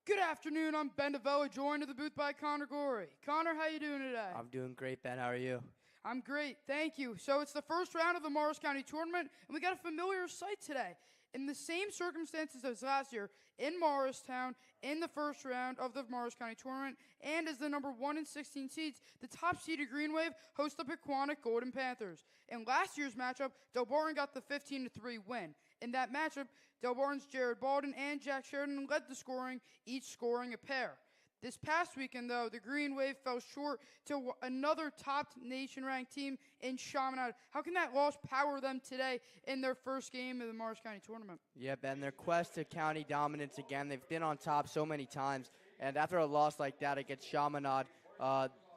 Good afternoon, I'm Ben DeVella, joined at the booth by Connor Gorey. Connor, how you doing today? I'm doing great, Ben. How are you? I'm great, thank you. So it's the first round of the Morris County Tournament, and we got a familiar sight today. In the same circumstances as last year, in Morristown, in the first round of the Morris County Tournament, and as the number 1 in 16 seeds, the top-seeded Green Wave host the Pequannock Golden Panthers. In last year's matchup, Delbarton got the 15-3 win. In that matchup, Delbarton's Jared Baldwin and Jack Sheridan led the scoring, each scoring a pair. This past weekend, though, the Green Wave fell short to another top nation-ranked team in Chaminade. How can that loss power them today in their first game of the Morris County Tournament? Yeah, Ben, their quest to county dominance again. They've been on top so many times, and after a loss like that against Chaminade,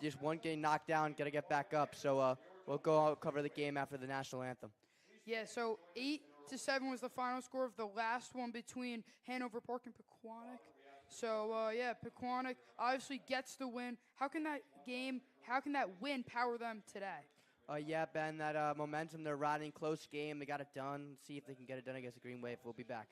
just one getting knocked down, got to get back up. So we'll go cover the game after the national anthem. Yeah, so 8-7 was the final score of the last one between Hanover Park and Pequannock. So, Pequannock obviously gets the win. How can that win power them today? Yeah, Ben, that momentum, they're riding, close game. They got it done. See if they can get it done against the Green Wave. We'll be back.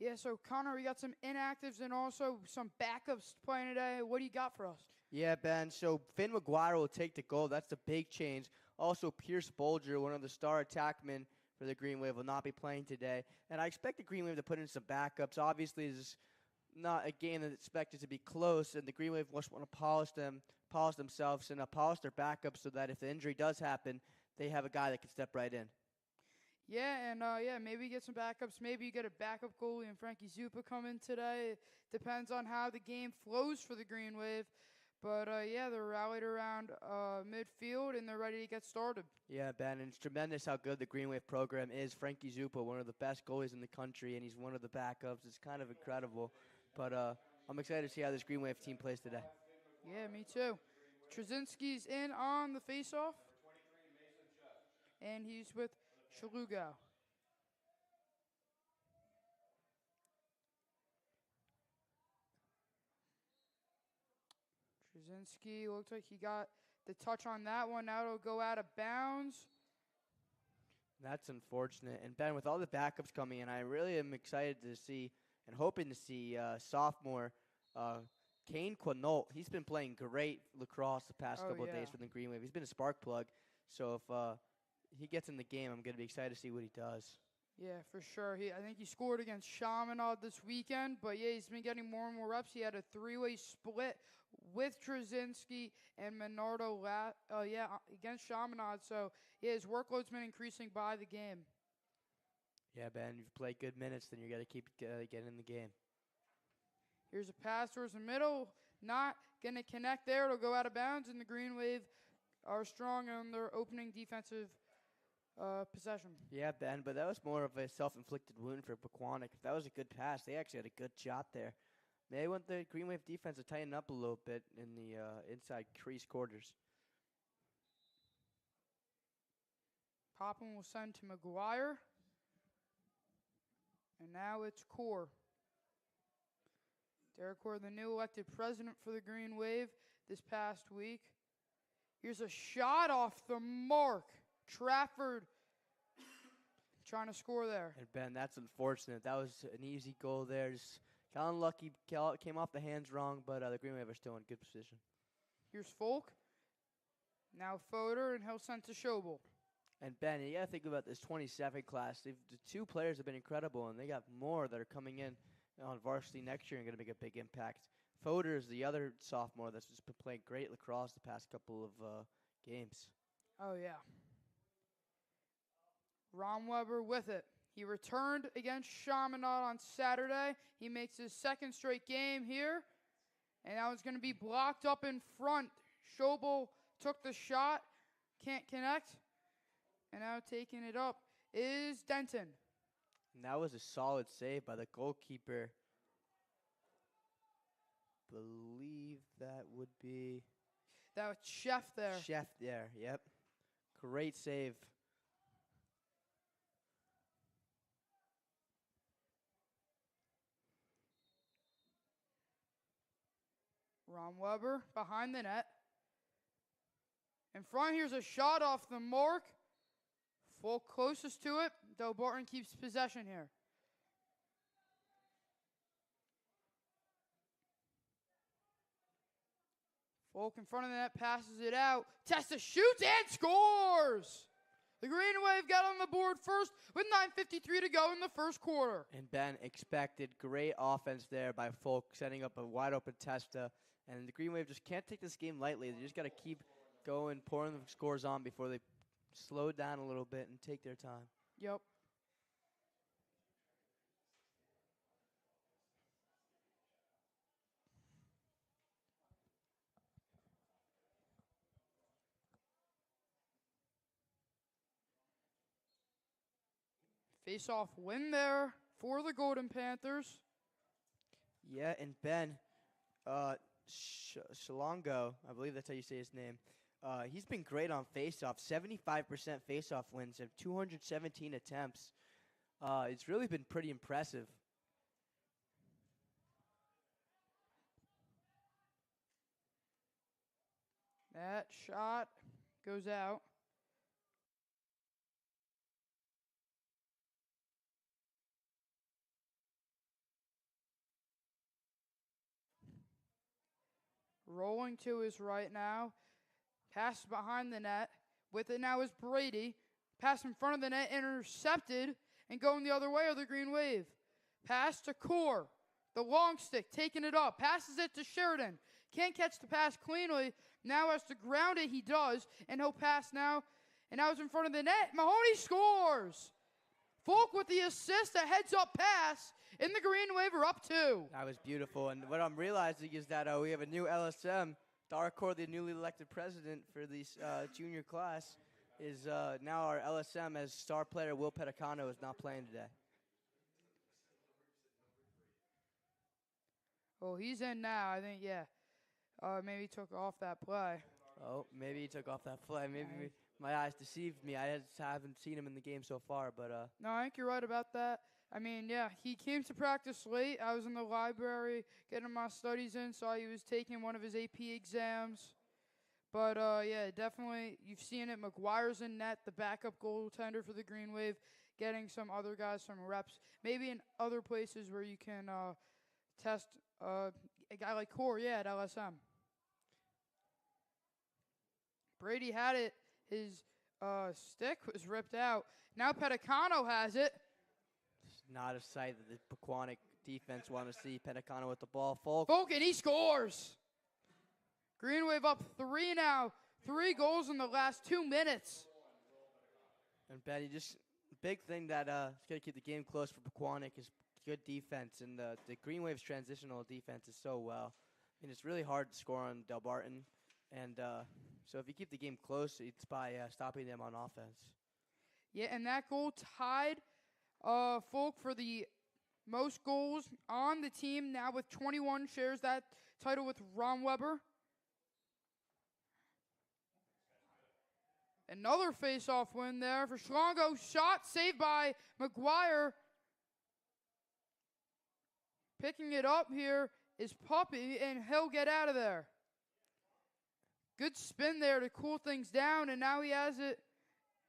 Yeah, so Connor, we got some inactives and also some backups playing today. What do you got for us? Yeah, Ben. So Finn McGuire will take the goal. That's the big change. Also, Pierce Bolger, one of the star attackmen for the Green Wave, will not be playing today. And I expect the Green Wave to put in some backups. Obviously, this is not a game that's expected to be close, and the Green Wave just want to polish themselves, and polish their backups so that if the injury does happen, they have a guy that can step right in. Yeah, and maybe get some backups. Maybe you get a backup goalie and Frankie Zupa come in today. Depends on how the game flows for the Green Wave. But, they're rallied around midfield, and they're ready to get started. Yeah, Ben, and it's tremendous how good the Green Wave program is. Frankie Zupa, one of the best goalies in the country, and he's one of the backups. It's kind of incredible. But I'm excited to see how this Green Wave team plays today. Yeah, me too. Trzynski's in on the faceoff, and he's with Shalugo. Trzynski looks like he got the touch on that one. Now it'll go out of bounds. That's unfortunate. And Ben, with all the backups coming in, I really am excited to see and hoping to see sophomore Pequannock. He's been playing great lacrosse the past couple of days for the Green Wave. He's been a spark plug. So if he gets in the game, I'm going to be excited to see what he does. Yeah, for sure. I think he scored against Chaminade this weekend, but yeah, he's been getting more and more reps. He had a three-way split with Trzynski and Menardo against Chaminade. So yeah, his workload's been increasing by the game. Yeah, Ben, you've played good minutes, then you got to keep getting in the game. Here's a pass towards the middle. Not going to connect there. It'll go out of bounds, and the Green Wave are strong on their opening defensive possession. Yeah, Ben, but that was more of a self-inflicted wound for Pequannock. If that was a good pass, they actually had a good shot there. They want the Green Wave defense to tighten up a little bit in the inside crease quarters. Popham will send to McGuire. And now it's Core. Derek Core, the new elected president for the Green Wave this past week. Here's a shot off the mark. Trafford trying to score there. And Ben, that's unfortunate. That was an easy goal there. Just got unlucky, came off the hands wrong, but the Green Wave are still in good position. Here's Folk. Now Fodor, and he'll send to Schobel. And Ben, you got to think about this 27 class. The two players have been incredible, and they got more that are coming in on varsity next year and going to make a big impact. Fodor is the other sophomore that's just been playing great lacrosse the past couple of games. Oh, yeah. Ron Weber with it. He returned against Chaminade on Saturday. He makes his second straight game here. And now it's going to be blocked up in front. Schobel took the shot. Can't connect. And now taking it up is Denton. And that was a solid save by the goalkeeper. Believe that would be... That was Chef there. Chef there, yep. Great save. Ron Weber behind the net. In front, here's a shot off the mark. Full closest to it. Delbarton keeps possession here. Folk in front of the net, passes it out. Testa shoots and scores! The Green Wave got on the board first with 9:53 to go in the first quarter. And Ben expected great offense there by Folk, setting up a wide open Testa. And the Green Wave just can't take this game lightly. They just got to keep going, pouring the scores on before they slow down a little bit and take their time. Yep. Face-off win there for the Golden Panthers. Yeah, and Ben, Shalongo, I believe that's how you say his name, he's been great on face-off. 75% face-off wins and 217 attempts. It's really been pretty impressive. That shot goes out. Rolling to his right now. Pass behind the net. With it now is Brady. Pass in front of the net, intercepted, and going the other way are the Green Wave. Pass to Core. The long stick, taking it up. Passes it to Sheridan. Can't catch the pass cleanly. Now has to ground it, he does. And he'll pass now. And now it's in front of the net. Mahoney scores. Folk with the assist, a heads-up pass. And the Green Wave are up 2. That was beautiful. And what I'm realizing is that we have a new LSM. Darkor, the newly elected president for this junior class, is now our LSM, as star player Will Peticano is not playing today. Oh, he's in now, I think, yeah. Maybe he took off that play. Oh, maybe he took off that play. Maybe my eyes deceived me. I just haven't seen him in the game so far. But no, I think you're right about that. I mean, yeah, he came to practice late. I was in the library getting my studies in, saw he was taking one of his AP exams. But, yeah, definitely, you've seen it. McGuire's in net, the backup goaltender for the Green Wave, getting some other guys some reps. Maybe in other places where you can test a guy like Core, yeah, at LSM. Brady had it. His stick was ripped out. Now Pequannock has it. It's not a sight that the Pequannock defense want to see. Pequannock with the ball. Folk. Folk, and he scores. Green Wave up 3 now. 3 goals in the last 2 minutes. And Betty, just big thing that is going to keep the game close for Pequannock is good defense. And the Green Wave's transitional defense is so well. I mean, it's really hard to score on Delbarton. And so if you keep the game close, it's by stopping them on offense. Yeah, and that goal tied Folk for the most goals on the team now with 21, shares that title with Ron Weber. Another face-off win there for Schlongo. Shot saved by McGuire. Picking it up here is Puppy, and he'll get out of there. Good spin there to cool things down, and now he has it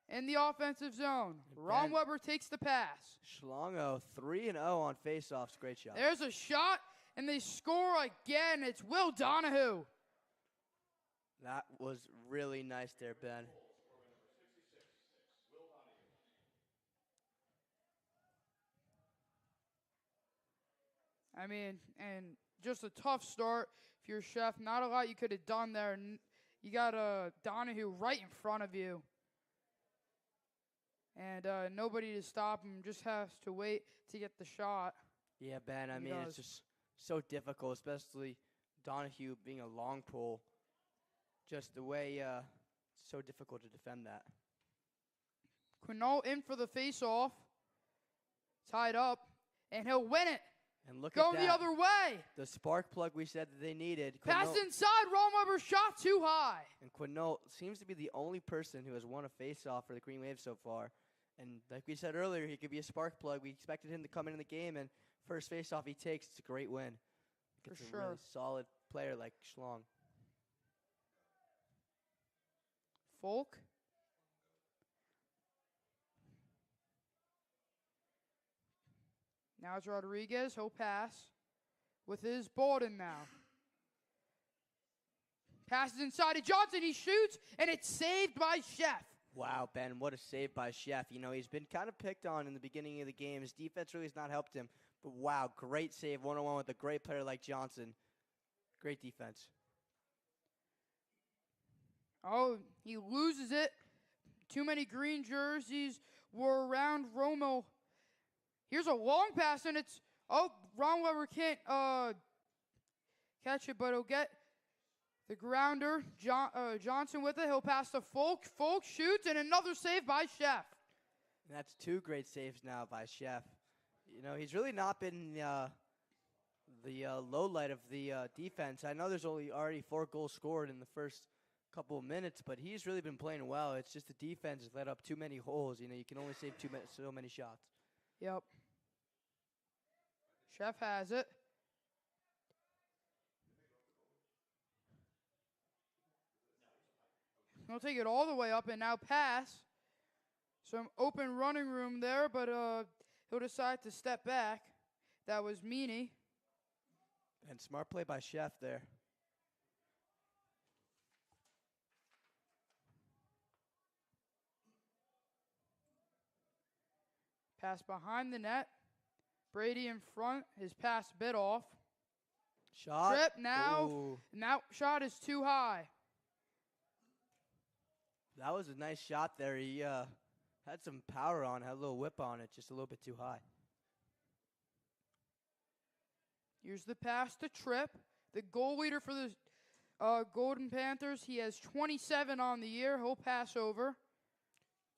in the offensive zone. Ron Weber takes the pass. Schlongo 3-0 on face-offs. Great shot. There's a shot, and they score again. It's Will Donahue. That was really nice there, Ben. I mean, and just a tough start if you're Chef. Not a lot you could have done there. You got Donahue right in front of you. And nobody to stop him. Just has to wait to get the shot. Yeah, Ben, I mean, it's just so difficult, especially Donahue being a long pull. Just the way it's so difficult to defend that. Quinault in for the face-off. Tied up, and he'll win it. And look Going at that. the other way. The spark plug we said that they needed. Pass inside. Ron Weber shot too high. And Quinault seems to be the only person who has won a face-off for the Green Wave so far. And like we said earlier, he could be a spark plug. We expected him to come in the game, and first face-off he takes, it's a great win. For It's sure. a really solid player like Schlong. Folk. Now it's Rodriguez. He'll pass with his Bolden now. Passes inside to Johnson. He shoots, and it's saved by Chef. Wow, Ben, what a save by Chef. You know, he's been kind of picked on in the beginning of the game. His defense really has not helped him. But wow, great save, one-on-one with a great player like Johnson. Great defense. Oh, he loses it. Too many green jerseys were around Romo. Here's a long pass, and it's, Ron Weber can't catch it, but he'll get the grounder. Johnson with it. He'll pass to Folk. Folk shoots, and another save by Chef. And that's 2 great saves now by Chef. You know, he's really not been the low light of the defense. I know there's already 4 goals scored in the first couple of minutes, but he's really been playing well. It's just the defense has let up too many holes. You know, you can only save so many shots. Yep. Chef has it. He'll take it all the way up and now pass. Some open running room there, but he'll decide to step back. That was Meany. And smart play by Chef there. Pass behind the net. Brady in front. His pass bit off. Shot. Trip now. Ooh. And that shot is too high. That was a nice shot there. He had some power on, had a little whip on it, just a little bit too high. Here's the pass to Tripp, the goal leader for the Golden Panthers. He has 27 on the year. He'll pass over.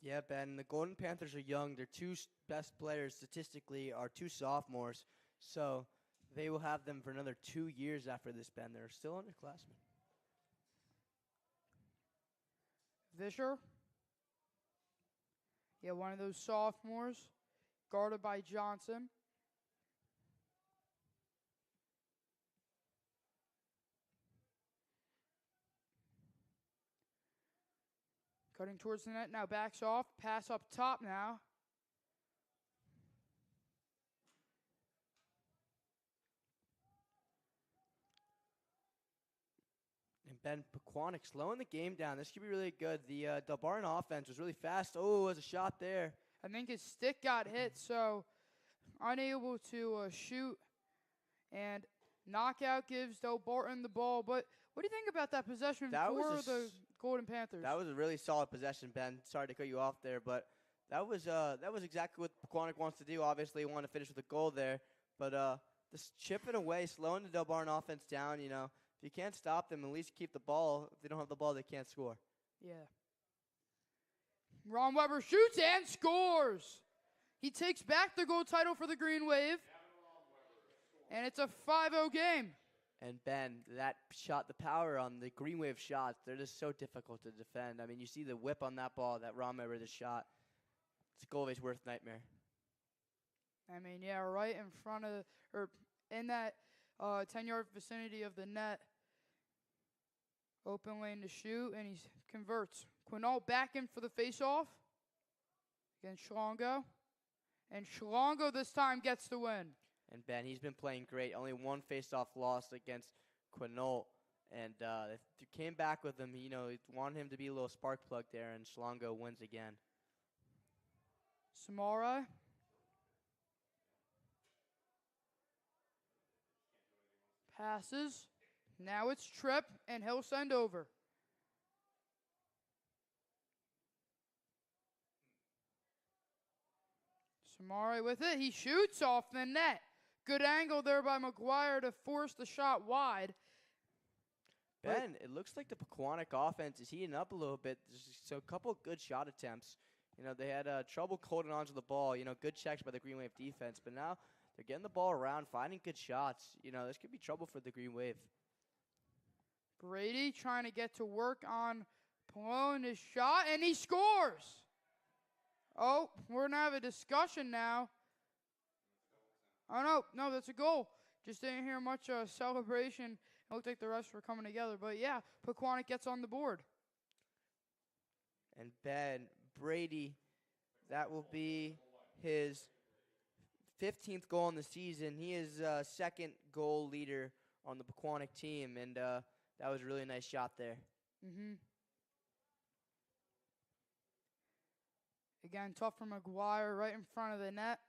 Yeah, Ben, the Golden Panthers are young. Their 2 best players statistically are 2 sophomores, so they will have them for another 2 years after this, Ben. They're still underclassmen. Vischer. Yeah, one of those sophomores. Guarded by Johnson. Cutting towards the net, now backs off. Pass up top now. And Ben Pequannock slowing the game down. This could be really good. The Delbarton offense was really fast. Oh, there's a shot there. I think his stick got hit, so unable to shoot. And knockout gives Delbarton the ball. But what do you think about that possession for the Golden Panthers? That was a really solid possession, Ben. Sorry to cut you off there, but that was exactly what Pequannock wants to do. Obviously, he wanted to finish with a goal there, but just chipping away, slowing the Delbarton offense down. You know, if you can't stop them, at least keep the ball. If they don't have the ball, they can't score. Yeah. Ron Weber shoots and scores. He takes back the gold title for the Green Wave, and it's a 5-0 game. And Ben, that shot, the power on the Green Wave shots, they're just so difficult to defend. I mean, you see the whip on that ball that Ron Weber just shot. It's a goalie's worst nightmare. I mean, yeah, right in front of, or in that 10-yard vicinity of the net. Open lane to shoot, and he converts. Quinault back in for the face-off against Schlongo. And Schlongo this time gets the win. And Ben, he's been playing great. Only one face-off loss against Quinault. And if you came back with him, you know, you want him to be a little spark plug there, and Schlongo wins again. Samara. Passes. Now it's Tripp, and he'll send over. Samari with it. He shoots off the net. Good angle there by McGuire to force the shot wide. Ben, it looks like the Pequannock offense is heating up a little bit. So a couple of good shot attempts. You know, they had trouble holding on to the ball. You know, good checks by the Green Wave defense. But now they're getting the ball around, finding good shots. You know, this could be trouble for the Green Wave. Brady trying to get to work on blowing his shot, and he scores. Oh, we're going to have a discussion now. Oh, no, that's a goal. Just didn't hear much celebration. It looked like the rest were coming together. But, yeah, Pequannock gets on the board. And Ben, Brady, that will be his 15th goal in the season. He is second goal leader on the Pequannock team, and that was a really nice shot there. Mm-hmm. Again, tough for McGuire right in front of the net.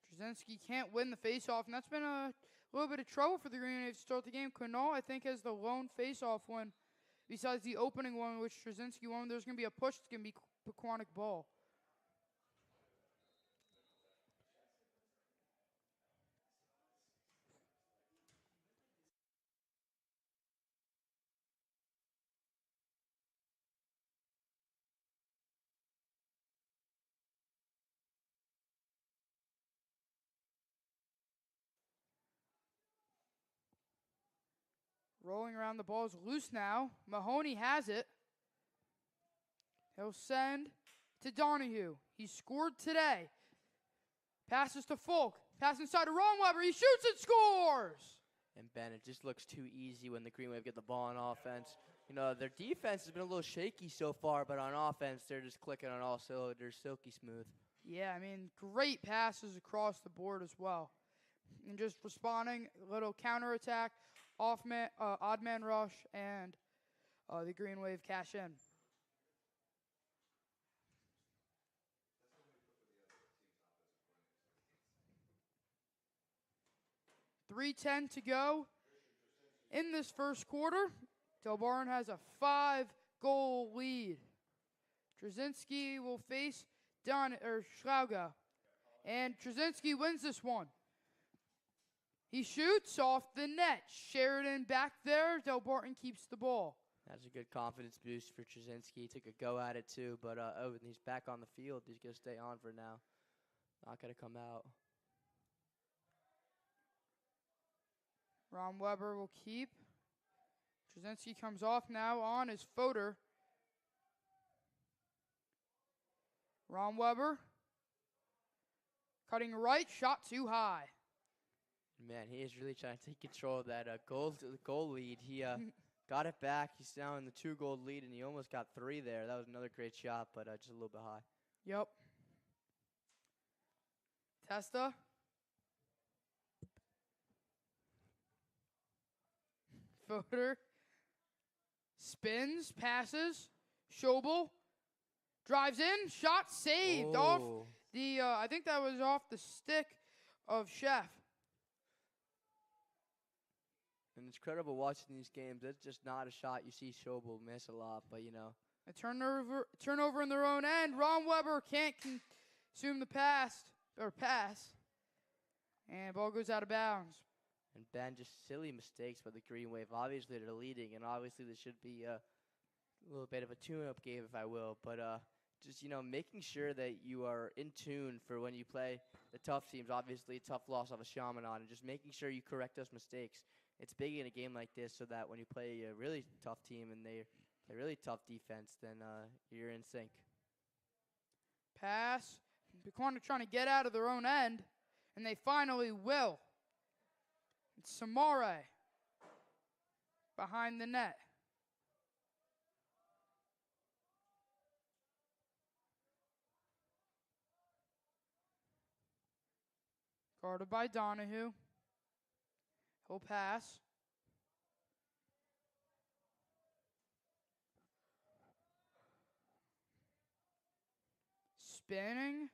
Trzynski can't win the faceoff, and that's been a little bit of trouble for the Green Wave to start the game. Quinault, I think, has the lone faceoff win. Besides the opening one, which Trzynski won, there's going to be a push. It's going to be Pequannock ball. Rolling around, the ball's loose now. Mahoney has it. He'll send to Donahue. He scored today. Passes to Folk. Pass inside to Ron Weber. He shoots and scores! And Ben, it just looks too easy when the Green Wave get the ball on offense. You know, their defense has been a little shaky so far, but on offense, they're just clicking on all cylinders, silky smooth. Yeah, I mean, great passes across the board as well. And just responding, a little counterattack, odd man rush, and the Green Wave cash in. .310 to go in this first quarter. Delbarton has a 5-goal lead. Trzynski will face Schlauga. And Trzynski wins this one. He shoots off the net. Sheridan back there. Delbarton keeps the ball. That's a good confidence boost for Trzynski. He took a go at it too, but and he's back on the field. He's going to stay on for now. Not going to come out. Ron Weber will keep. Trzynski comes off now on his floater. Ron Weber. Cutting right, shot too high. Man, he is really trying to take control of that goal lead. He got it back. He's now in the 2-goal lead, and he almost got 3 there. That was another great shot, but just a little bit high. Yep. Testa. Fodor. Spins, passes. Schobel. Drives in, shot saved off Oh. the, I think that was off the stick of Chef. And it's incredible watching these games. That's just not a shot you see Schobel miss a lot, but A turnover in their own end. Ron Weber can't consume the pass. And ball goes out of bounds. And Ben, just silly mistakes by the Green Wave. Obviously, they're leading, and obviously this should be a little bit of a tune-up game, if I will. But just, making sure that you are in tune for when you play the tough teams. Obviously, a tough loss of a Chaminade, and just making sure you correct those mistakes. It's big in a game like this so that when you play a really tough team and they play really tough defense, then you're in sync. Pass. Pequannock trying to get out of their own end, and they finally will. It's Samare behind the net. Guarded by Donahue. He'll pass. Spinning.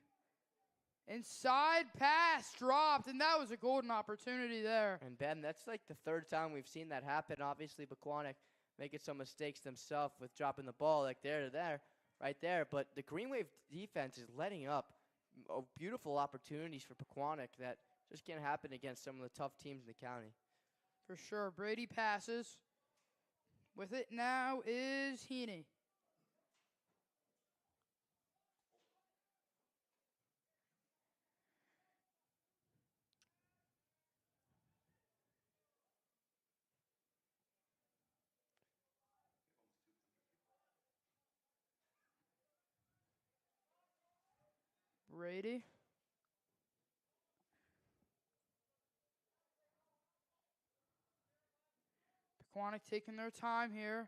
Inside pass dropped, and that was a golden opportunity there. And Ben, that's like the 3rd time we've seen that happen. Obviously, Pequannock making some mistakes themselves with dropping the ball like right there. But the Green Wave defense is letting up beautiful opportunities for Pequannock that just can't happen against some of the tough teams in the county. For sure. Brady passes. With it now is Heaney. Brady. Pequannock taking their time here.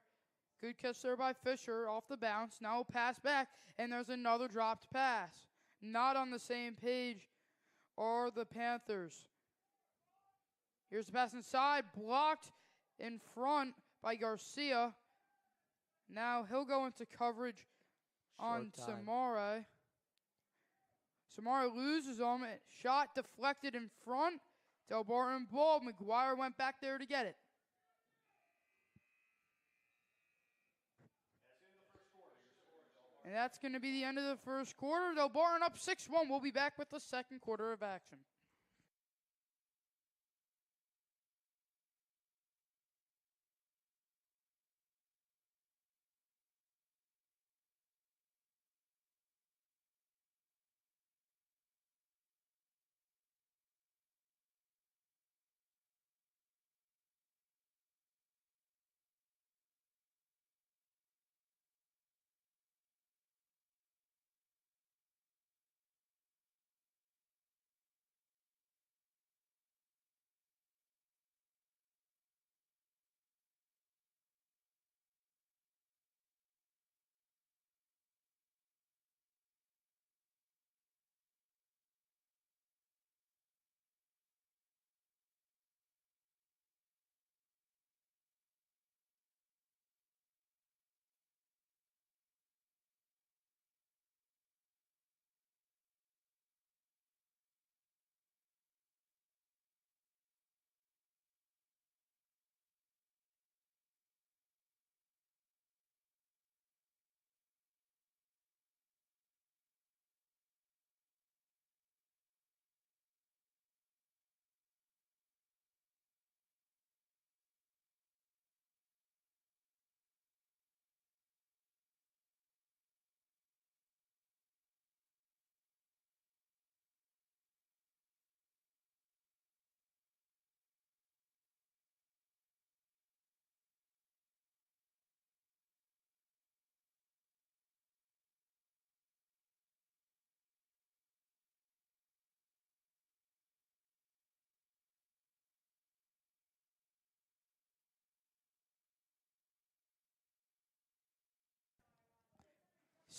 Good catch there by Fisher off the bounce. Now pass back, and there's another dropped pass. Not on the same page are the Panthers. Here's the pass inside, blocked in front by Garcia. Now he'll go into coverage on Samare. Samara loses him. Shot deflected in front. Delbarton ball. McGuire went back there to get it. And that's going to be the end of the first quarter. Delbarton up 6-1. We'll be back with the second quarter of action.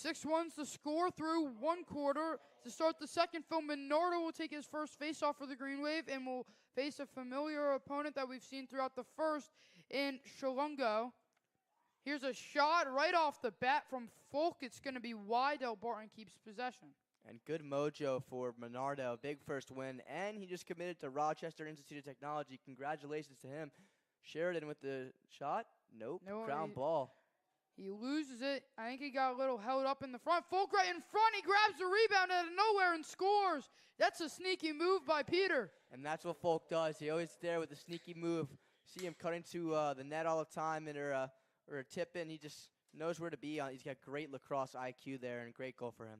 6-1's the score through one quarter. To start the second, Phil Minardo will take his first faceoff for the Green Wave and will face a familiar opponent that we've seen throughout the first in Shalungo. Here's a shot right off the bat from Folk. It's going to be wide. Delbarton keeps possession. And good mojo for Minardo. Big first win. And he just committed to Rochester Institute of Technology. Congratulations to him. Sheridan with the shot. Nope. No, Ground ball. He loses it. I think he got a little held up in the front. Folk right in front. He grabs the rebound out of nowhere and scores. That's a sneaky move by Peter. And that's what Folk does. He always there with a sneaky move. See him cutting to the net all the time or a tip in. He just knows where to be. He's got great lacrosse IQ there and great goal for him.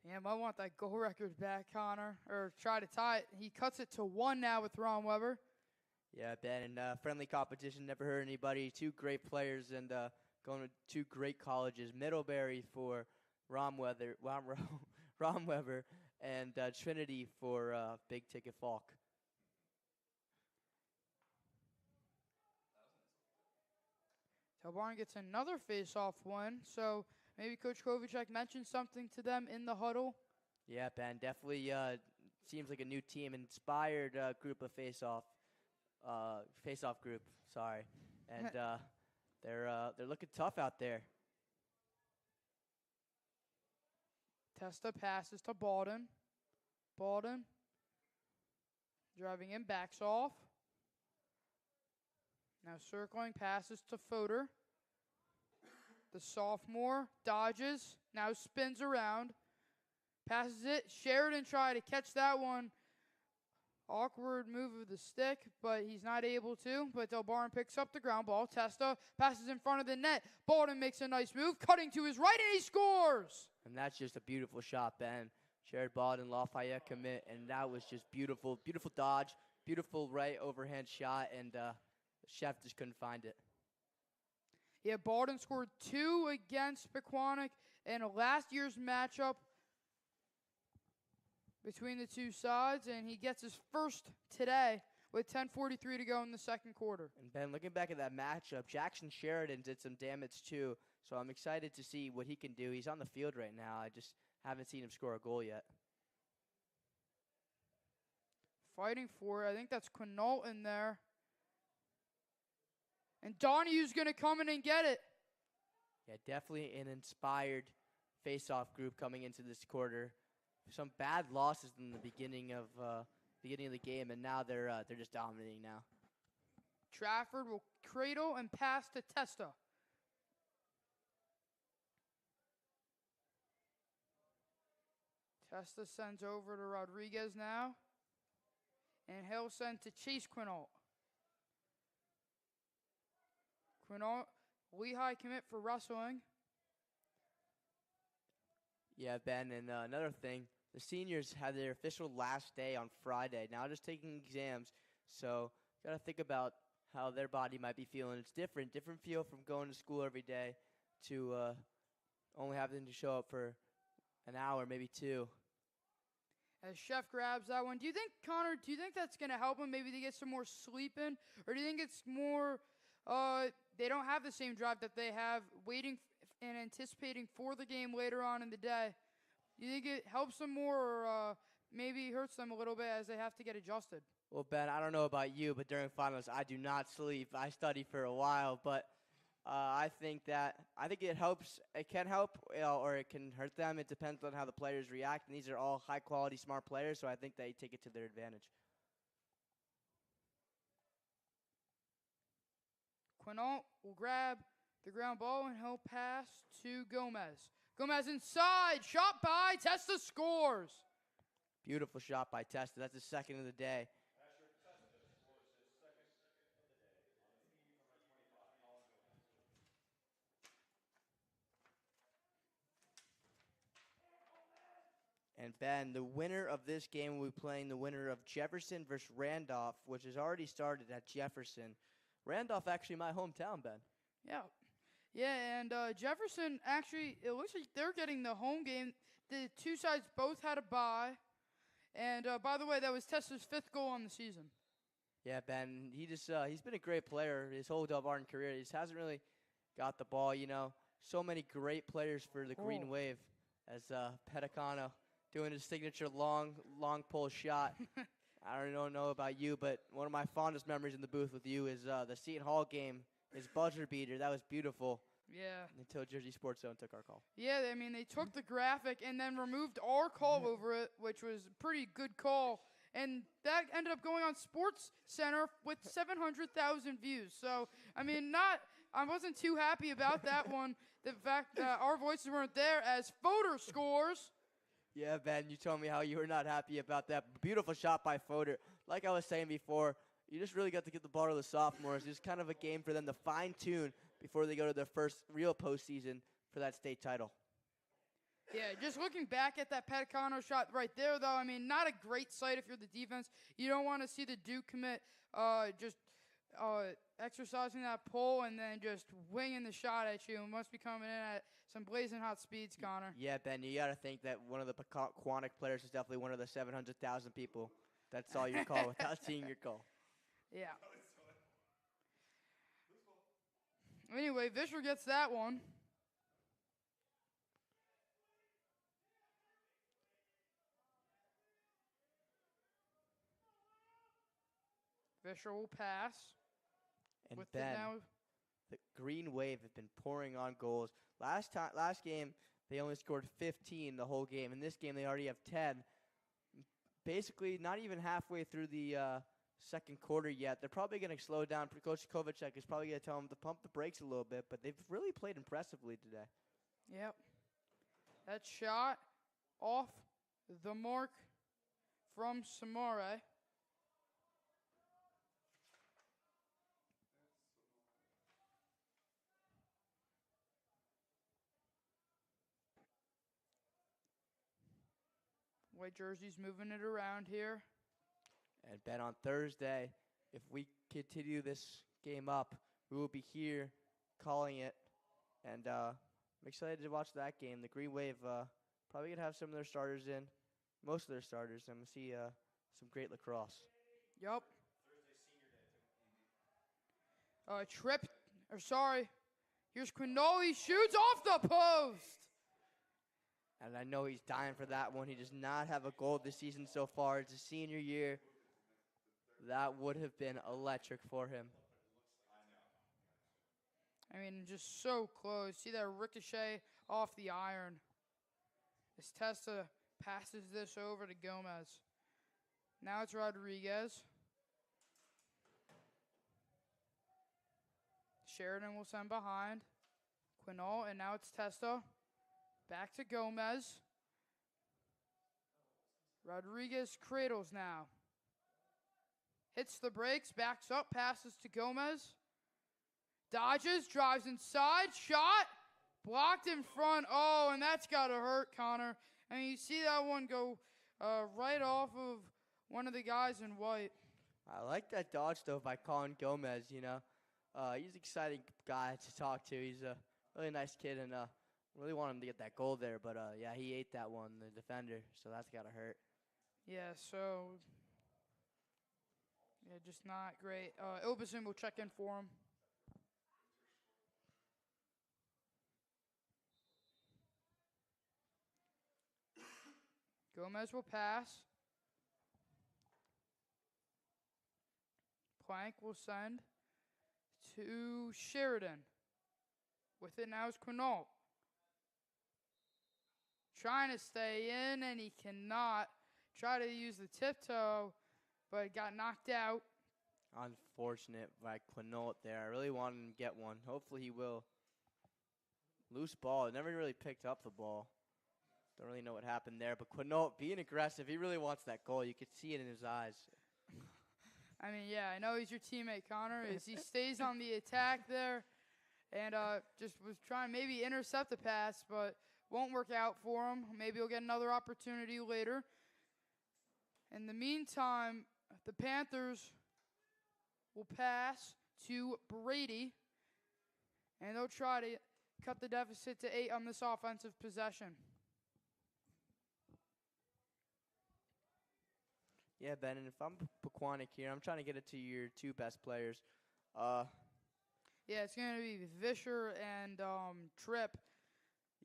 Yeah, I want that goal record back, Connor, or try to tie it. He cuts it to 1 now with Ron Weber. Yeah, Ben, and friendly competition, never hurt anybody. Two great players and going to two great colleges. Middlebury for Ron Weber, and Trinity for Big Ticket Falk. Delbarton gets another face-off win, so maybe Coach Kovacic mentioned something to them in the huddle. Yeah, Ben, definitely seems like a new team, inspired group of face-off group. Sorry, and they're looking tough out there. Testa passes to Baldwin. Baldwin driving in, backs off. Now circling, passes to Fodor. The sophomore dodges, now spins around. Passes it. Sheridan tried to catch that one. Awkward move of the stick, but he's not able to. But Delbarton picks up the ground ball. Testa passes in front of the net. Baldwin makes a nice move, cutting to his right, and he scores! And that's just a beautiful shot, Ben. Jared Baldwin, Lafayette commit, and that was just beautiful. Beautiful dodge, beautiful right overhand shot, and the chef just couldn't find it. Yeah, Baldwin scored 2 against Pequannock in last year's matchup between the two sides, and he gets his first today with 10:43 to go in the second quarter. And Ben, looking back at that matchup, Jackson Sheridan did some damage too, so I'm excited to see what he can do. He's on the field right now. I just haven't seen him score a goal yet. Fighting for it. I think that's Quinault in there. And Donahue's going to come in and get it. Yeah, definitely an inspired face-off group coming into this quarter. Some bad losses in the beginning of the game, and now they're just dominating now. Trafford will cradle and pass to Testa. Testa sends over to Rodriguez now. And he'll send to Chase Quinault. Quinault, Lehigh commit for wrestling. Yeah, Ben, and another thing, the seniors had their official last day on Friday. Now just taking exams, so got to think about how their body might be feeling. It's different feel from going to school every day to only having to show up for an hour, maybe 2. As Chef grabs that one, do you think, Connor, that's going to help him maybe to get some more sleep in? Or do you think it's more they don't have the same drive that they have waiting and anticipating for the game later on in the day? Do you think it helps them more or maybe hurts them a little bit as they have to get adjusted? Well, Ben, I don't know about you, but during finals, I do not sleep. I study for a while, but I think it helps. It can help, or it can hurt them. It depends on how the players react, and these are all high-quality, smart players, so I think they take it to their advantage. Quinault will grab the ground ball, and he'll pass to Gomez. Gomez inside, shot by Testa, scores. Beautiful shot by Testa. That's the second of the day. And Ben, the winner of this game will be playing the winner of Jefferson versus Randolph, which has already started at Jefferson. Randolph, actually my hometown, Ben. Yeah, and Jefferson, actually, it looks like they're getting the home game. The two sides both had a bye. And, by the way, that was Testa's 5th goal on the season. Yeah, Ben, he's been a great player his whole Delbarton career. He just hasn't really got the ball. So many great players for the Green Oh. Wave as Pequannock doing his signature long pull shot. I don't know about you, but one of my fondest memories in the booth with you is the Seton Hall game, his buzzer beater. That was beautiful Yeah. until Jersey Sports Zone took our call. Yeah, I mean, they took the graphic and then removed our call over it, which was a pretty good call. And that ended up going on Sports Center with 700,000 views. So, I mean, I wasn't too happy about that one. The fact that our voices weren't there as Fodor scores. Yeah, Ben, you told me how you were not happy about that. Beautiful shot by Fodor. Like I was saying before, you just really got to get the ball to the sophomores. It's kind of a game for them to fine-tune before they go to their first real postseason for that state title. Yeah, just looking back at that Pequannock shot right there, though, I mean, not a great sight if you're the defense. You don't want to see the Duke commit just exercising that pull and then just winging the shot at you. It must be coming in at some blazing hot speeds, Connor. Yeah, Ben, you got to think that one of the Pequannock players is definitely one of the 700,000 people that saw your call without seeing your call. Yeah. Anyway, Vischer gets that one. Vischer will pass. And With Ben, it now. the Green Wave have been pouring on goals. Last game, they only scored 15 the whole game. In this game, they already have 10. Basically, not even halfway through the second quarter yet. They're probably going to slow down. Coach Kovacek is probably going to tell them to pump the brakes a little bit, but they've really played impressively today. Yep. That shot off the mark from Samare. White jerseys moving it around here. And Ben, on Thursday, if we continue this game up, we will be here calling it. And I'm excited to watch that game. The Green Wave probably going to have some of their starters in, most of their starters. I'm going to see some great lacrosse. Yup. Here's Quinol. He shoots off the post. And I know he's dying for that one. He does not have a goal this season so far. It's his senior year. That would have been electric for him. I mean, just so close. See that ricochet off the iron. As Testa passes this over to Gomez. Now it's Rodriguez. Sheridan will send behind. Quinol, and now it's Testa. Back to Gomez. Rodriguez cradles now. Hits the brakes, backs up, passes to Gomez. Dodges, drives inside, shot. Blocked in front. Oh, and that's got to hurt, Connor. I mean, you see that one go right off of one of the guys in white. I like that dodge, though, by Colin Gomez, He's an exciting guy to talk to. He's a really nice kid, and really want him to get that goal there. But, yeah, he ate that one, the defender, so that's got to hurt. Yeah, so, yeah, just not great. Ilbison will check in for him. Gomez will pass. Plank will send to Sheridan. With it now is Quinol. Trying to stay in, and he cannot. Try to use the tiptoe, but got knocked out. Unfortunate by Quinol there. I really wanted him to get one. Hopefully he will. Loose ball. Never really picked up the ball. Don't really know what happened there. But Quinol being aggressive, he really wants that goal. You could see it in his eyes. I mean, yeah, I know he's your teammate, Connor. As he stays on the attack there and just was trying to maybe intercept the pass, but won't work out for him. Maybe he'll get another opportunity later. In the meantime, the Panthers will pass to Brady, and they'll try to cut the deficit to 8 on this offensive possession. Yeah, Ben, and if I'm Pequannock here, I'm trying to get it to your two best players. Yeah, it's going to be Vischer and Tripp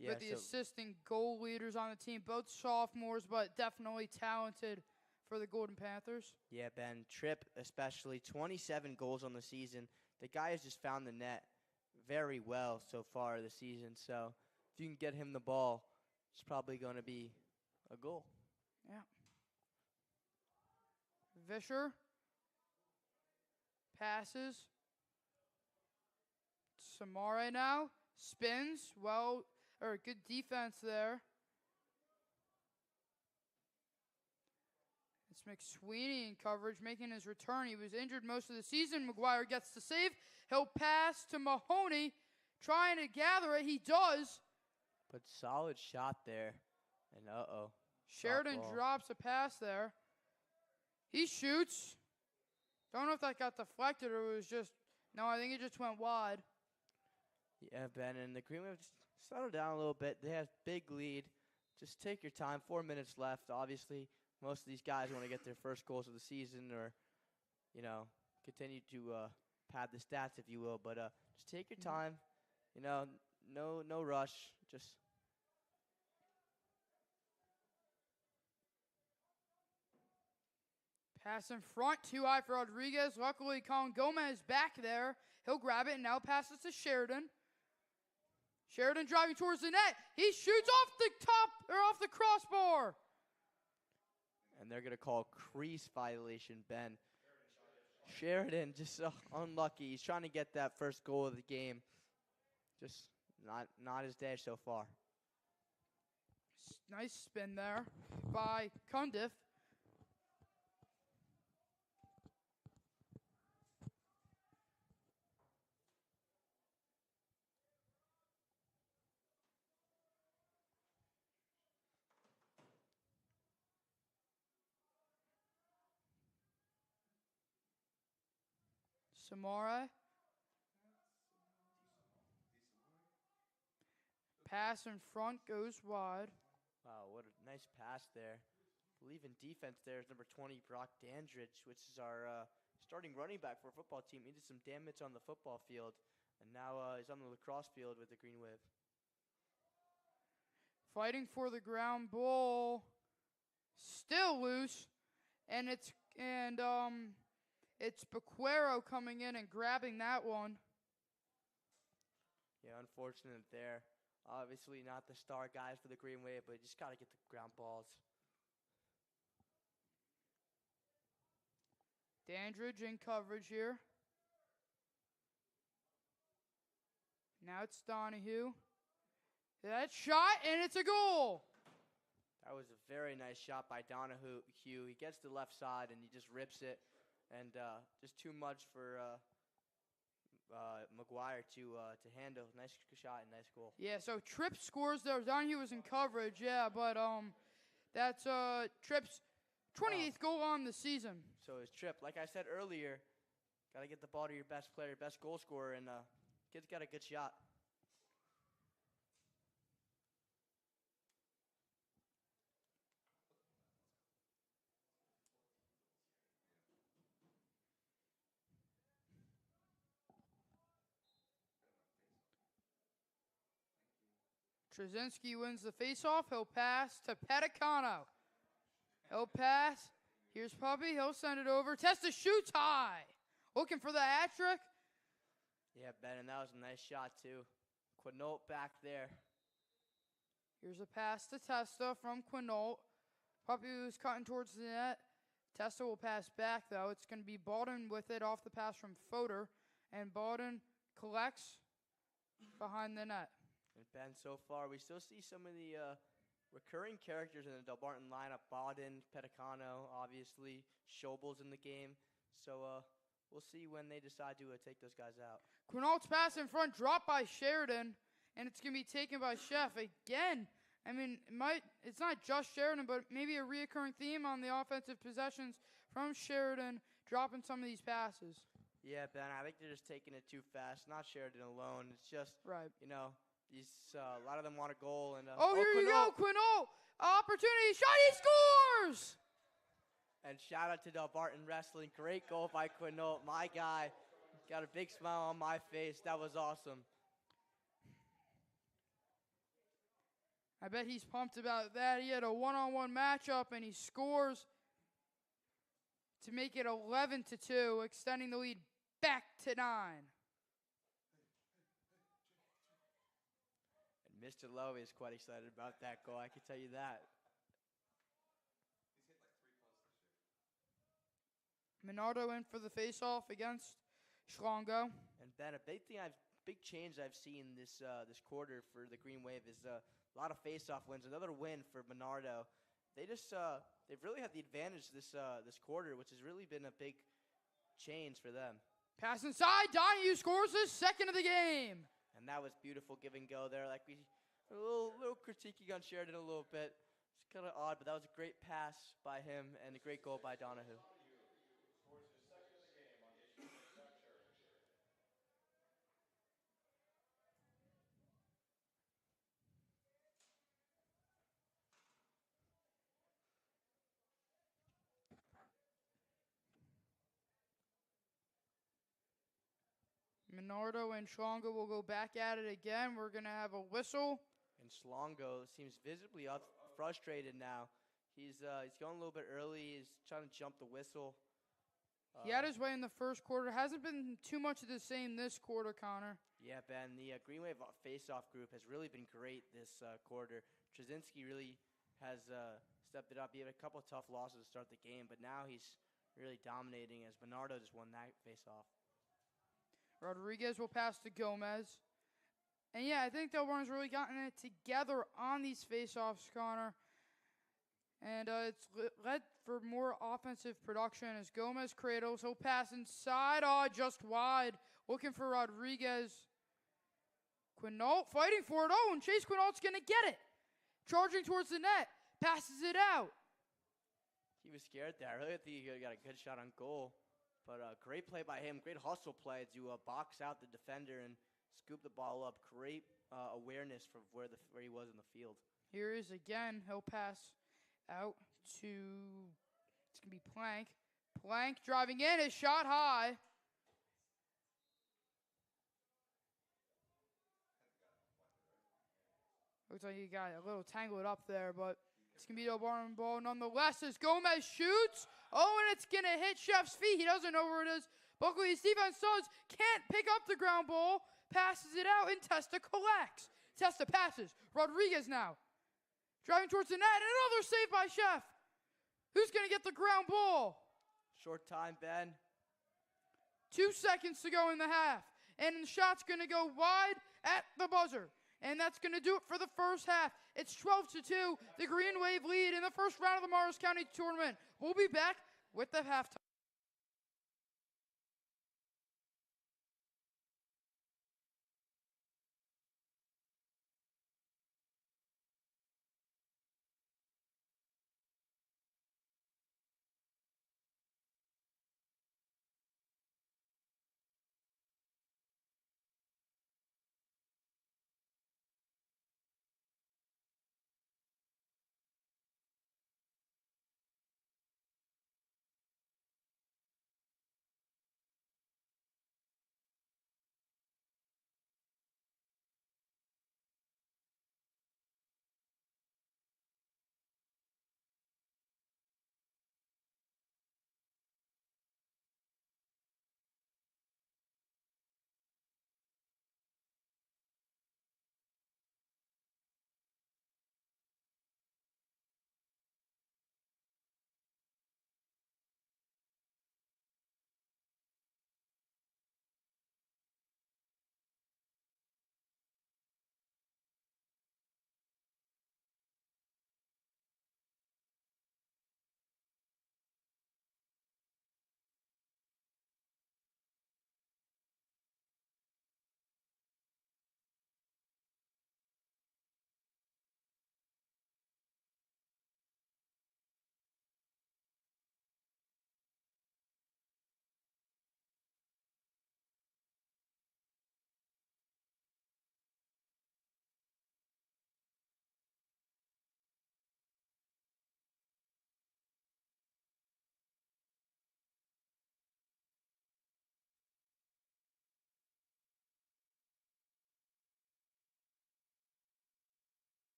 Yeah, with the so assistant goal leaders on the team. Both sophomores, but definitely talented for the Golden Panthers. yeah, Ben Tripp, especially 27 goals on the season. The guy has just found the net very well so far this season. So if you can get him the ball, it's probably going to be a goal. Yeah. Vischer passes. Samare now spins. Good defense there. It's McSweeney in coverage, making his return. He was injured most of the season. McGuire gets the save. He'll pass to Mahoney, trying to gather it. He does. But solid shot there. And uh-oh. Sheridan drops a pass there. He shoots. Don't know if that got deflected or it was just, no, I think it just went wide. Yeah, Ben, and the Green Wave just settle down a little bit. They have big lead. Just take your time. 4 minutes left. Obviously, most of these guys want to get their first goals of the season or, continue to pad the stats, if you will. But just take your time. No rush. Just pass in front, too high for Rodriguez. Luckily, Colin Gomez back there. He'll grab it and now passes to Sheridan. Sheridan driving towards the net. He shoots off the top or off the crossbar. And they're going to call crease violation, Ben. Sheridan just unlucky. He's trying to get that first goal of the game. Just not his day so far. Nice spin there by Cundiff. Samara. Pass in front goes wide. Wow, what a nice pass there. I believe in defense there is number 20, Brock Dandridge, which is our starting running back for a football team. He did some damage on the football field, and now he's on the lacrosse field with the Green Wave. Fighting for the ground ball. Still loose. And it's Bequero coming in and grabbing that one. Yeah, unfortunate there. Obviously not the star guys for the Green Wave, but you just got to get the ground balls. Dandridge in coverage here. Now it's Donahue. That shot, and it's a goal. That was a very nice shot by Donahue. He gets the left side, and he just rips it. And just too much for McGuire to handle. Nice shot and nice goal. Yeah, so Tripp scores there. Donahue was in coverage, yeah, but that's Tripp's 28th goal on the season. So it's Tripp. Like I said earlier, got to get the ball to your best player, best goal scorer, and kid's got a good shot. Trzynski wins the faceoff. He'll pass to Pequannock. He'll pass. Here's Puppy. He'll send it over. Testa shoots high. Looking for the hat trick. Yeah, Ben, and that was a nice shot, too. Quinault back there. Here's a pass to Testa from Quinault. Puppy was cutting towards the net. Testa will pass back, though. It's going to be Baldwin with it off the pass from Fodor. And Baldwin collects behind the net. And Ben, so far, we still see some of the recurring characters in the Delbarton lineup. Bawden, Pequannock, obviously. Schobel's in the game. So we'll see when they decide to take those guys out. Quinault's pass in front, dropped by Sheridan. And it's going to be taken by Chef again. I mean, it's not just Sheridan, but maybe a reoccurring theme on the offensive possessions from Sheridan dropping some of these passes. Yeah, Ben, I think they're just taking it too fast. Not Sheridan alone. It's just, right. A lot of them want a goal. And here you go, Quinault. Opportunity, shot, he scores! And shout out to Delbarton Wrestling. Great goal by Quinault, my guy. Got a big smile on my face. That was awesome. I bet he's pumped about that. He had a one-on-one matchup, and he scores to make it 11-2, extending the lead back to 9. And Mr. Lowe is quite excited about that goal. I can tell you that. Minardo in for the face-off against Schlongo. And Ben, a big change I've seen this quarter for the Green Wave is a lot of face-off wins. Another win for Minardo. They've really had the advantage this quarter, which has really been a big change for them. Pass inside, Donahue scores his second of the game. And that was beautiful give and go there. Like a little critiquing on Sheridan a little bit. It's kind of odd, but that was a great pass by him and a great goal by Donahue. Minardo and Schlongo will go back at it again. We're going to have a whistle. And Schlongo seems visibly frustrated now. He's going a little bit early. He's trying to jump the whistle. He had his way in the first quarter. Hasn't been too much of the same this quarter, Connor. Yeah, Ben, the Green Wave face-off group has really been great this quarter. Trzynski really has stepped it up. He had a couple of tough losses to start the game, but now he's really dominating as Minardo just won that face-off. Rodriguez will pass to Gomez. And yeah, I think Delbarton's really gotten it together on these face-offs, Connor. And it's led for more offensive production as Gomez cradles. He'll pass inside. Oh, just wide. Looking for Rodriguez. Quinault fighting for it. Oh, and Chase Quinault's going to get it. Charging towards the net. Passes it out. He was scared there. I really think he got a good shot on goal. But great play by him. Great hustle play to box out the defender and scoop the ball up. Great awareness from where he was in the field. Here is again. He'll pass out to, it's going to be Plank. Plank driving in. His shot high. Looks like he got a little tangled up there, but it's going to be a Delbarton ball nonetheless as Gomez shoots. Oh, and it's going to hit Chef's feet. He doesn't know where it is. Buckley, Stephen Suggs can't pick up the ground ball. Passes it out, and Testa collects. Testa passes. Rodriguez now. Driving towards the net, and another save by Chef. Who's going to get the ground ball? Short time, Ben. 2 seconds to go in the half. And the shot's going to go wide at the buzzer. And that's going to do it for the first half. It's 12-2. The Green Wave lead in the first round of the Morris County Tournament. We'll be back with the halftime.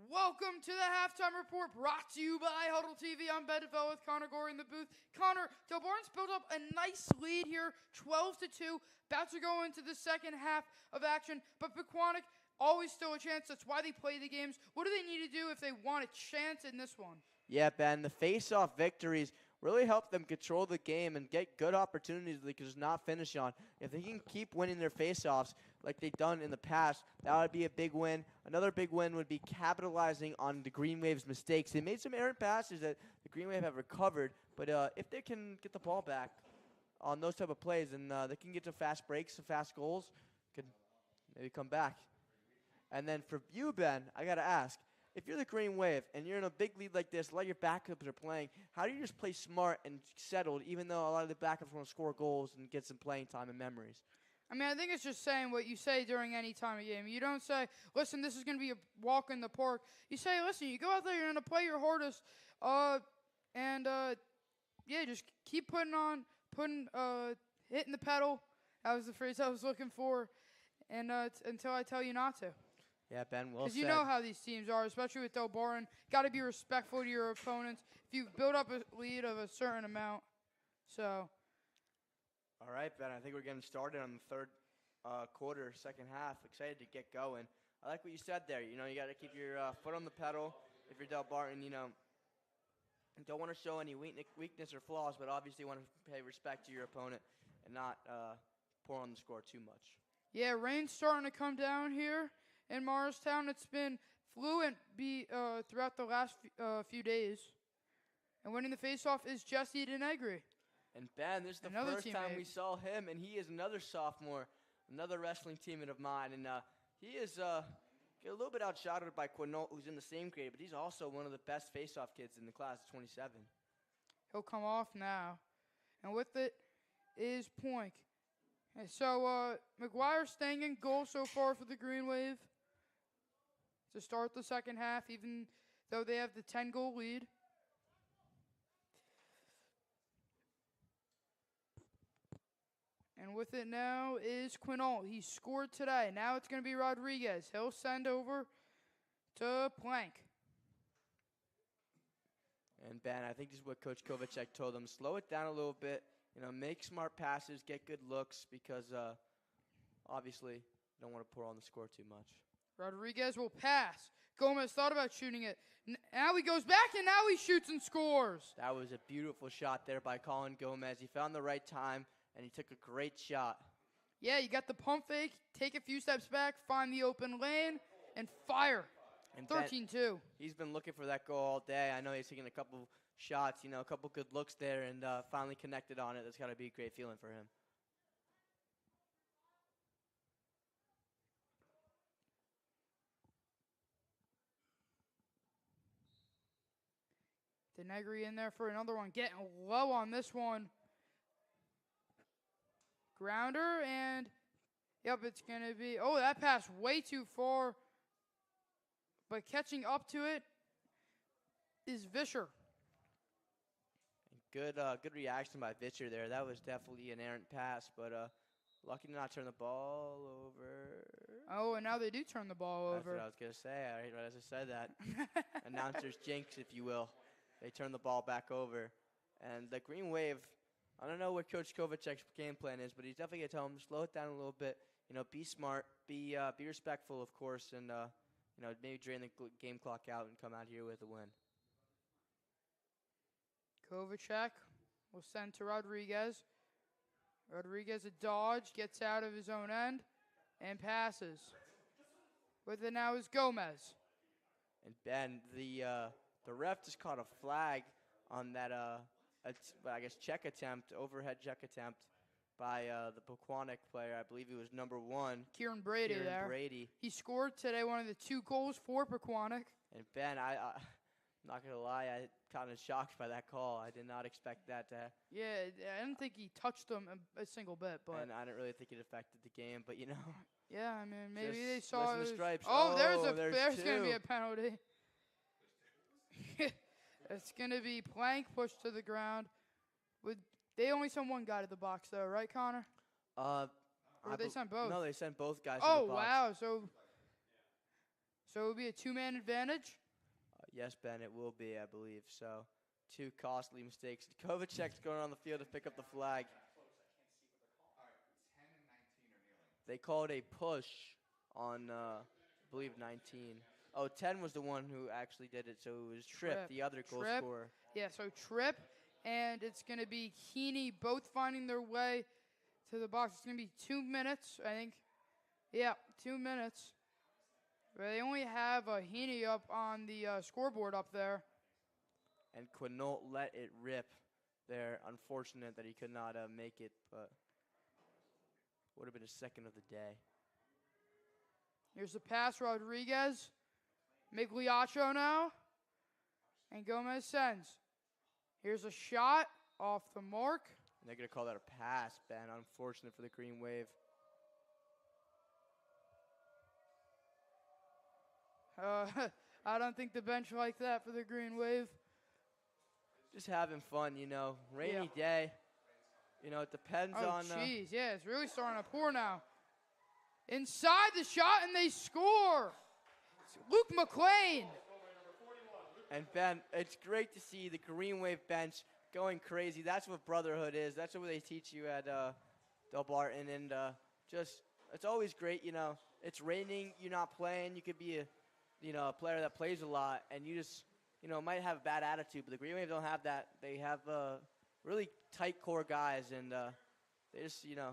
Welcome to the halftime report brought to you by Huddle TV. I'm Ben DeVell with Connor Gorey in the booth. Connor, Delbarton's built up a nice lead here, 12-2. About to go into the second half of action, but Pequannock always still a chance. That's why they play the games. What do they need to do if they want a chance in this one? Yeah, Ben, the face-off victories really help them control the game and get good opportunities they could just not finish on. If they can keep winning their face-offs like they've done in the past, that would be a big win. Another big win would be capitalizing on the Green Wave's mistakes. They made some errant passes that the Green Wave have recovered, but if they can get the ball back on those type of plays and they can get to fast breaks, to fast goals, could maybe come back. And then for you, Ben, I got to ask, if you're the Green Wave and you're in a big lead like this, a lot of your backups are playing, how do you just play smart and settled even though a lot of the backups want to score goals and get some playing time and memories? I mean, I think it's just saying what you say during any time of game. You don't say, listen, this is going to be a walk in the park. You say, listen, you go out there, you're going to play your hardest, yeah, just keep hitting the pedal. That was the phrase I was looking for, and until I tell you not to. Yeah, Ben, well said. Because you know how these teams are, especially with Delbarton. Got to be respectful to your opponents if you've built up a lead of a certain amount. So. All right, Ben, I think we're getting started on the third quarter, second half. Excited to get going. I like what you said there. You know, you got to keep your foot on the pedal. If you're Delbarton, you know, you don't want to show any weakness or flaws, but obviously you want to pay respect to your opponent and not pour on the score too much. Yeah, rain's starting to come down here in Morristown. It's been fluent throughout the last few days. And winning the faceoff is Jesse Denegri. And Ben, this is the first time we saw him, and he is another sophomore, another wrestling teammate of mine. And he is a little bit outshadowed by Pequannock, who's in the same grade, but he's also one of the best faceoff kids in the class of 27. He'll come off now. And with it is Poink. And so McGuire staying in goal so far for the Green Wave to start the second half, even though they have the 10-goal lead. And with it now is Quinault. He scored today. Now it's going to be Rodriguez. He'll send over to Plank. And Ben, I think this is what Coach Kovacek told them. Slow it down a little bit. You know, make smart passes, get good looks, because obviously you don't want to pour on the score too much. Rodriguez will pass. Gomez thought about shooting it. Now he goes back, and now he shoots and scores. That was a beautiful shot there by Colin Gomez. He found the right time, and he took a great shot. Yeah, you got the pump fake, take a few steps back, find the open lane, and fire. And 13-2. He's been looking for that goal all day. I know he's taking a couple shots, you know, a couple good looks there, and finally connected on it. That's got to be a great feeling for him. Denegri in there for another one. Getting low on this one. Grounder, and yep, it's going to be, oh, that pass way too far. But catching up to it is Vischer. Good reaction by Vischer there. That was definitely an errant pass, but lucky to not turn the ball over. Oh, and now they do turn the ball over. That's what I was going to say. Right as I said that. Announcer's jinx, if you will. They turn the ball back over. And the Green Wave, I don't know what Coach Kovacek's game plan is, but he's definitely going to tell him to slow it down a little bit. You know, be smart, be respectful, of course, and you know, maybe drain the game clock out and come out here with a win. Kovacek will send to Rodriguez. Rodriguez a dodge, gets out of his own end, and passes. With it now is Gomez. And Ben, the ref just caught a flag on that, I guess, overhead check attempt by the Pequannock player. I believe he was number 1. Kieran Brady there. Brady. He scored today one of the 2 goals for Pequannock. And Ben, I'm not going to lie, I kind of shocked by that call. I did not expect that to happen. Yeah, I didn't think he touched them a single bit. But and I didn't really think it affected the game, but you know. Yeah, I mean, maybe they saw it. The stripes. Oh, there's going to be a penalty. It's going to be Plank pushed to the ground. They only sent one guy to the box, though, right, Connor? Or they sent both? No, they sent both guys to the box. Oh, wow. So it will be a two-man advantage. Yes, Ben, it will be, I believe. So, two costly mistakes. Kovacek's going on the field to pick up the flag. They called a push on, I believe, 19. Oh, 10 was the one who actually did it, so it was Tripp, the other goal scorer. Yeah, so Tripp, and it's going to be Heaney both finding their way to the box. It's going to be 2 minutes, I think. Yeah, 2 minutes. They only have Heaney up on the scoreboard up there. And Quinault let it rip there. Unfortunate that he could not make it, but would have been a second of the day. Here's the pass, Rodriguez. Migliaccio now. And Gomez sends. Here's a shot off the mark. And they're going to call that a pass, Ben. Unfortunate for the Green Wave. I don't think the bench liked that for the Green Wave. Just having fun, you know. Rainy day. You know, it depends on... Oh, jeez, yeah, it's really starting to pour now. Inside the shot, and they score. It's Luke McLean. And, Ben, it's great to see the Green Wave bench going crazy. That's what brotherhood is. That's what they teach you at Delbarton. And just, it's always great, you know. It's raining, you're not playing. You could be a player that plays a lot, and you just, you know, might have a bad attitude. But the Green Wave don't have that. They have really tight core guys, and they just, you know,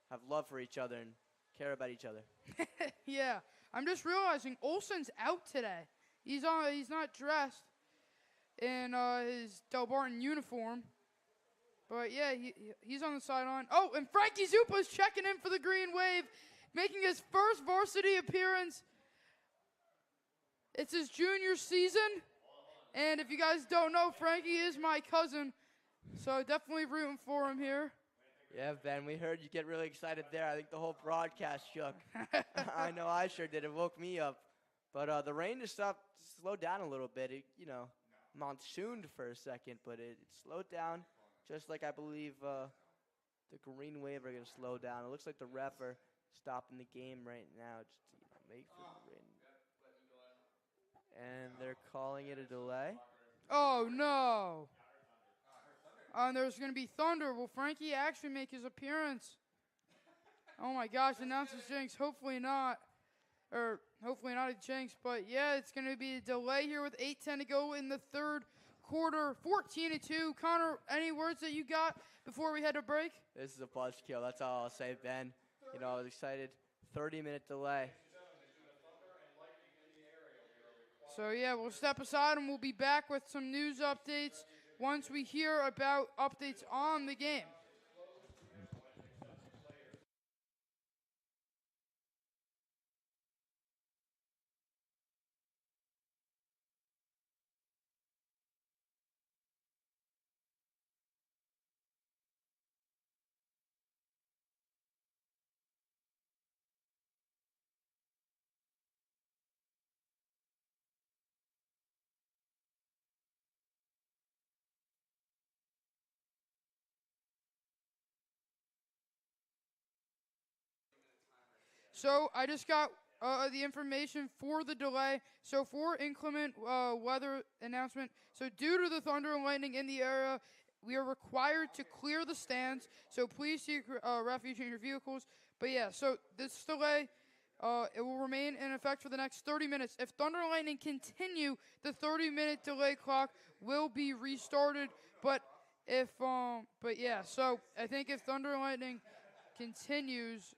have love for each other and care about each other. Yeah, I'm just realizing Olsen's out today. He's not dressed in his Delbarton uniform. But yeah, he's on the sideline. Oh, and Frankie Zupa's checking in for the Green Wave, making his first varsity appearance. It's his junior season. And if you guys don't know, Frankie is my cousin. So definitely rooting for him here. Yeah, Ben, we heard you get really excited there. I think the whole broadcast shook. I know I sure did. It woke me up. But the rain just slowed down a little bit. It, you know, monsooned for a second, but it slowed down, just like I believe the Green Wave are going to slow down. It looks like the ref are stopping the game right now just to, you know, make for the rain. And they're calling it a delay. Oh, no. And there's going to be thunder. Will Frankie actually make his appearance? Oh, my gosh. Announces Jinx. Hopefully not. Or hopefully not a jinx. But, yeah, it's going to be a delay here with 8:10 to go in the third quarter. 14-2. Connor, any words that you got before we head to break? This is a buzzkill. That's all I'll say, Ben. You know, I was excited. 30-minute delay. So, yeah, we'll step aside and we'll be back with some news updates once we hear about updates on the game. So I just got the information for the delay. So for inclement weather announcement, so due to the thunder and lightning in the area, we are required to clear the stands. So please seek refuge in your vehicles. But yeah, so this delay, it will remain in effect for the next 30 minutes. If thunder and lightning continue, the 30-minute delay clock will be restarted. But yeah, so I think if thunder and lightning continues,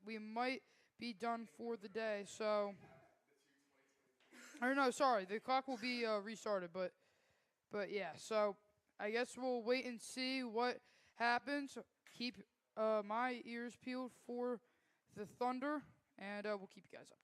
we might be done for the day. So, or no, sorry, the clock will be restarted. But yeah, so I guess we'll wait and see what happens. Keep my ears peeled for the thunder, and we'll keep you guys updated.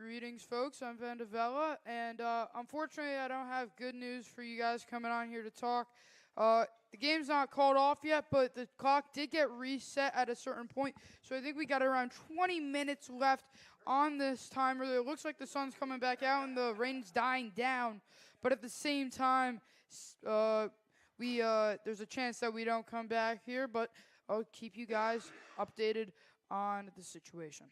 Greetings, folks. I'm Vandavella, and unfortunately, I don't have good news for you guys coming on here to talk. The game's not called off yet, but the clock did get reset at a certain point, so I think we got around 20 minutes left on this timer. It looks like the sun's coming back out and the rain's dying down, but at the same time, there's a chance that we don't come back here, but I'll keep you guys updated on the situation.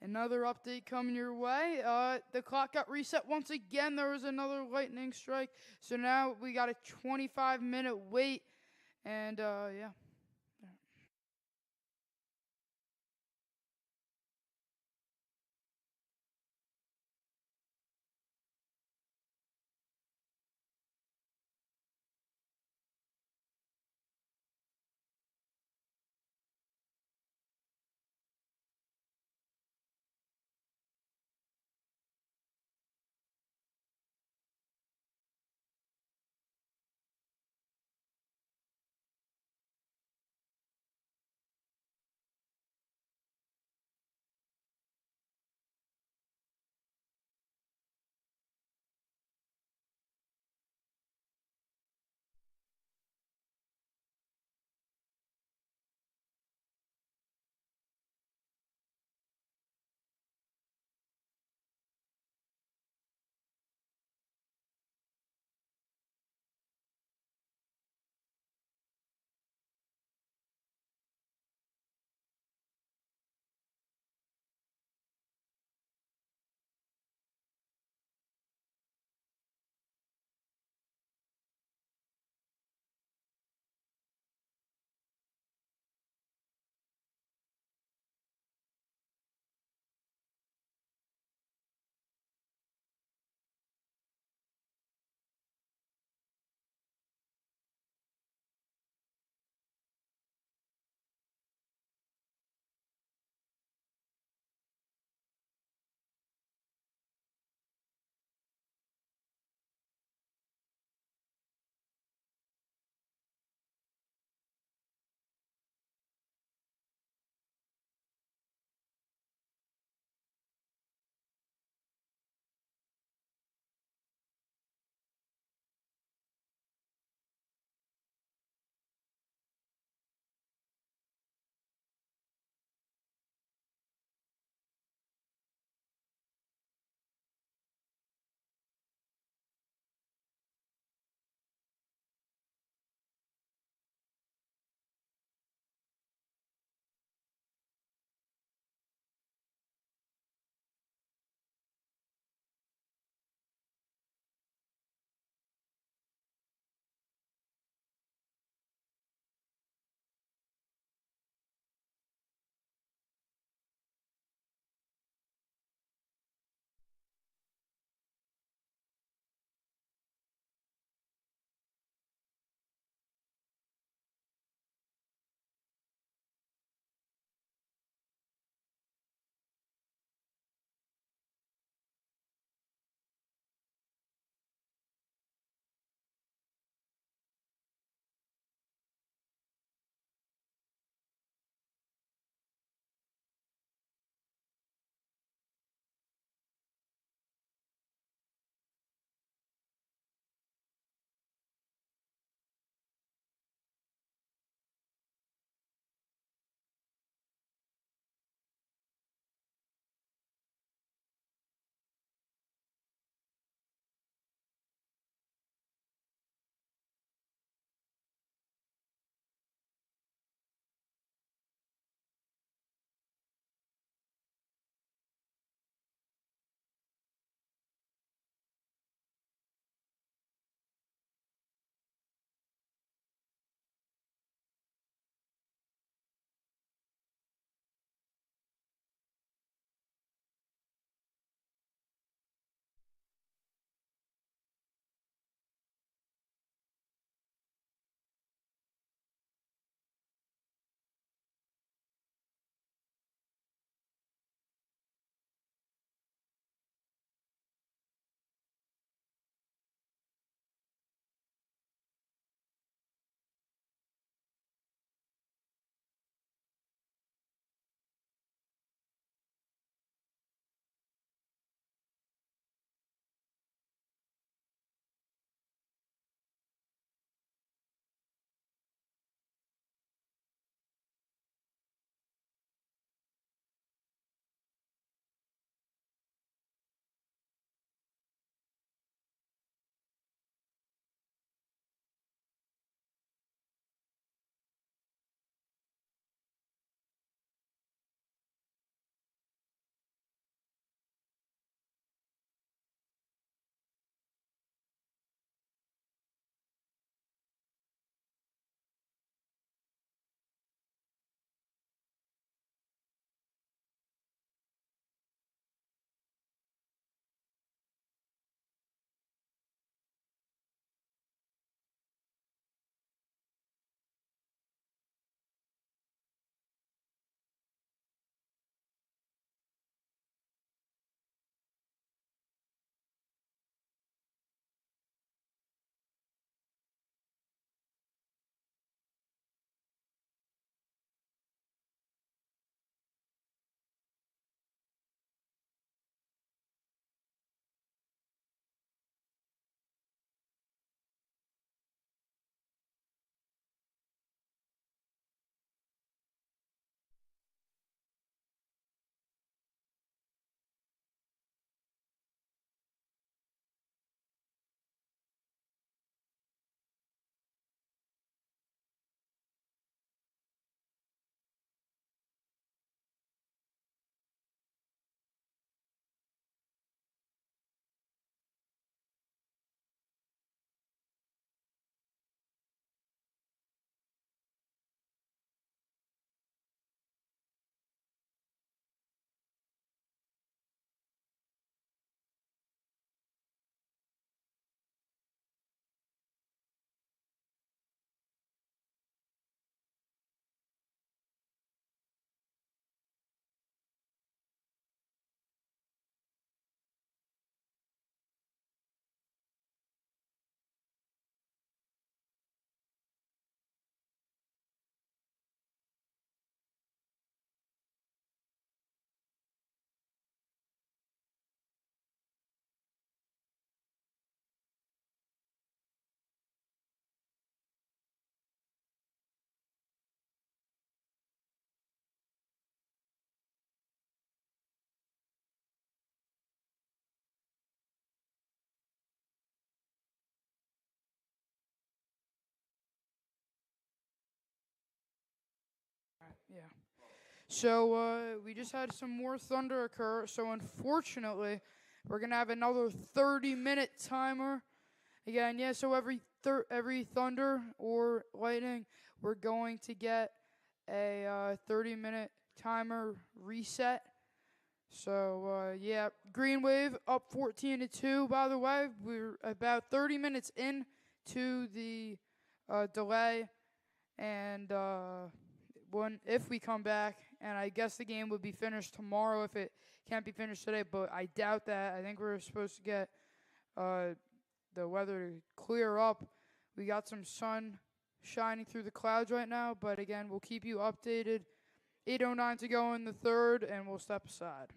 Another update coming your way. The clock got reset once again. There was another lightning strike. So now we got a 25-minute wait. And, yeah. Yeah. So we just had some more thunder occur. So unfortunately, we're gonna have another 30-minute timer. Again, yeah. So every thunder or lightning, we're going to get a 30-minute timer reset. So yeah, Green Wave up 14-2. By the way, we're about 30 minutes into the delay, and when if we come back, and I guess the game would be finished tomorrow if it can't be finished today, but I doubt that. I think we're supposed to get uh, the weather to clear up. We got some sun shining through the clouds right now, but again, we'll keep you updated. 8:09 to go in the third, and we'll step aside.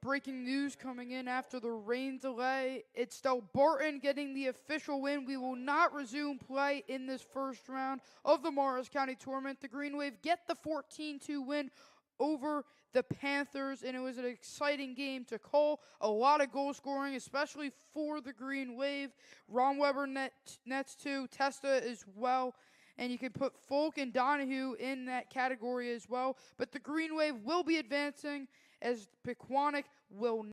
Breaking news coming in after the rain delay. It's Delbarton getting the official win. We will not resume play in this first round of the Morris County Tournament. The Green Wave get the 14-2 win over the Panthers, and it was an exciting game to call. A lot of goal scoring, especially for the Green Wave. Ron Weber nets 2, Testa as well. And you can put Folk and Donahue in that category as well. But the Green Wave will be advancing as Pequannock will